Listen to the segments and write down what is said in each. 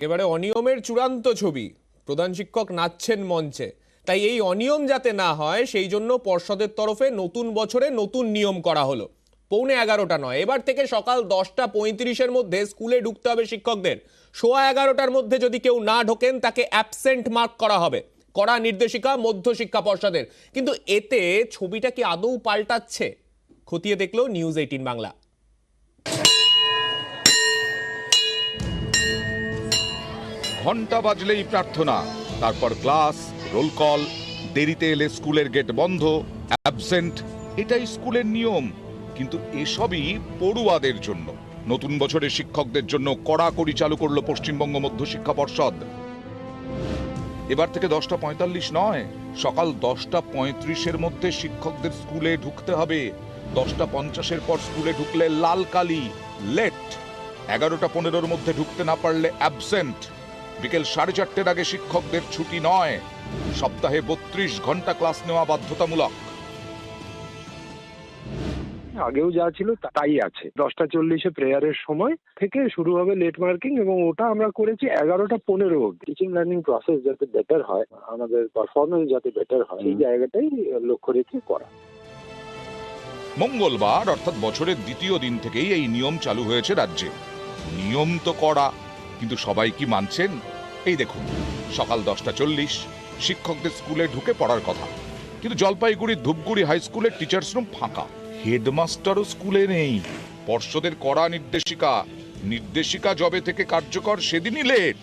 এবারে অনিয়মের চূড়ান্ত ছবি। প্রধান শিক্ষক নাচছেন মঞ্চে। তাই এই অনিয়ম যাতে না হয় সেই জন্য পর্ষদের তরফে নতুন বছরে নতুন নিয়ম করা হলো। 11:15 নয়, এবার থেকে সকাল 10:35-এর মধ্যে স্কুলে ঢুকতে হবে শিক্ষকদের। 11:15-টার মধ্যে যদি কেউ না ঢোকেন তাকে অ্যাবসেন্ট মার্ক করা হবে। কড়া নির্দেশিকা মধ্যশিক্ষা পর্ষদের। কিন্তু এতে ছবিটা কি আদৌ পাল্টাচ্ছে? খতিয়ে দেখলো নিউজ 18 বাংলা। ঘন্টা বাজলেই প্রার্থনা, তারপর ক্লাস, রোল কল, দেরিতে এলে স্কুলের গেট বন্ধ, অ্যাবসেন্ট। এটাই স্কুলের নিয়ম। কিন্তু এসবই পড়ুয়াদের জন্য। নতুন বছরে শিক্ষকদের জন্য কড়াকড়ি চালু করলো পশ্চিমবঙ্গ মধ্যশিক্ষা পর্ষদ। এবার থেকে 10:45 নয়, সকাল 10:35-এর মধ্যে শিক্ষকদের স্কুলে ঢুকতে হবে। 10:50-এর পর স্কুলে ঢুকলে লাল কালি, লেট। 11:15-র মধ্যে ঢুকতে না পারলে অ্যাবসেন্ট। বিকেল 4:30-র আগে শিক্ষকদের ছুটি নয়। সপ্তাহে 32 ঘন্টা ক্লাস নেওয়া বাধ্যতামূলক। আগেও যা ছিল তাই আছে। 10:40-এ প্রেয়ারের সময় থেকে শুরু হবে লেট মার্কিং, এবং ওটা আমরা করেছি 11:15 অবধি। টিচিং লার্নিং প্রসেস যাতে বেটার হয়, আমাদের পারফরমেন্স যাতে বেটার হয়, এই জায়গাটাই লক্ষ্য রেখে করা। মঙ্গলবার অর্থাৎ বছরের দ্বিতীয় দিন থেকেই এই নিয়ম চালু হয়েছে রাজ্যে। নিয়ম তো কড়া, কিন্তু সবাই কি মানছেন? এই দেখুন, সকাল 10:40 শিক্ষকদের স্কুলে ঢুকে পড়ার কথা, কিন্তু জলপাইগুড়ির ধূপগুড়ি হাই স্কুলের টিচার্স রুম ফাঁকা। হেডমাস্টারও স্কুলে নেই। পর্ষদের কড়া নির্দেশিকা জবে থেকে কার্যকর সেদিনই লেট।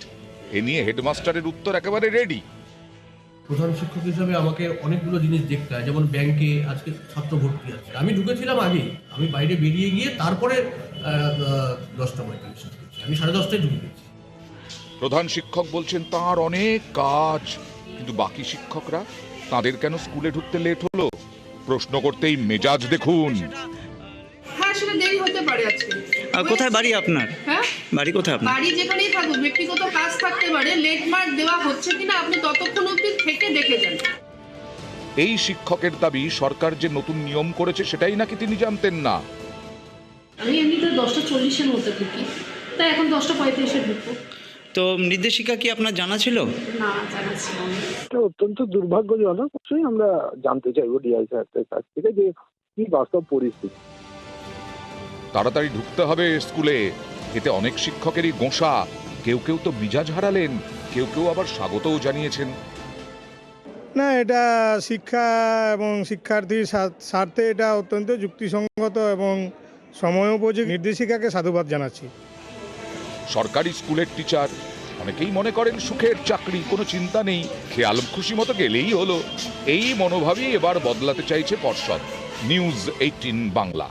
এ নিয়ে হেডমাস্টারের উত্তর একেবারে রেডি। প্রধান শিক্ষক হিসাবে আমাকে অনেকগুলো জিনিস দেখতে হয়, যেমন ব্যাংকে আজকে ছাত্র ভর্তি আছে, আমি ঢুকেছিলাম আগেই, আমি বাইরে বেরিয়ে গিয়ে তারপরে 10:45 আমি 10:30টায় ঢুকে গেছি। প্রধান শিক্ষক বলছেন তার অনেক কাজ, কিন্তু বাকি শিক্ষকরা, তাদের কেন স্কুলে ঢুকতে লেট হলো? প্রশ্ন করতেই মেজাজ দেখুন। হ্যাঁ, সেটা দেরি হতে পারে আজকে। কোথায় বাড়ি আপনার? হ্যাঁ, বাড়ি কোথায় আপনার? বাড়ি যেখানেই থাকুক, ব্যক্তিগত কাজ থাকতে পারে। লেট মার্ক দেওয়া হচ্ছে কিনা আপনি ততক্ষণ অবধি থেকে দেখে যান। এই শিক্ষকের দাবি সরকার যে নতুন নিয়ম করেছে সেটাই নাকি তিনি জানতেন না। আমি এমনিতে 10:40-এর মধ্যে ঢুকি, তাই এখন 10:35-এ ঢুকবো। তো নির্দেশিকা কি আপনার জানা ছিল? না, জানা ছিল না। এটা অত্যন্ত দুর্ভাগ্যজনক। অবশ্যই আমরা জানতে চাইবো ডিআই স্যারের কাছ থেকে যে কি বাস্তব পরিস্থিতি। তাড়াতাড়ি ঢুকতে হবে স্কুলে, এতে অনেক শিক্ষকেরই গোঁসা। কেউ কেউ তো মিজাজ হারালেন, কেউ কেউ আবার স্বাগতও জানিয়েছেন। না, এটা শিক্ষা এবং শিক্ষার্থীর স্বার্থে এটা অত্যন্ত যুক্তিসঙ্গত এবং সময়োপযোগী। নির্দেশিকাকে সাধুবাদ জানাচ্ছি। সরকারি স্কুলের টিচার অনেকেই মনে করেন সুখের চাকরি, কোনো চিন্তা নেই, খেয়াল খুশি মতো গেলেই হলো। এই মনোভাবই এবার বদলাতে চাইছে পর্ষদ। নিউজ 18 বাংলা।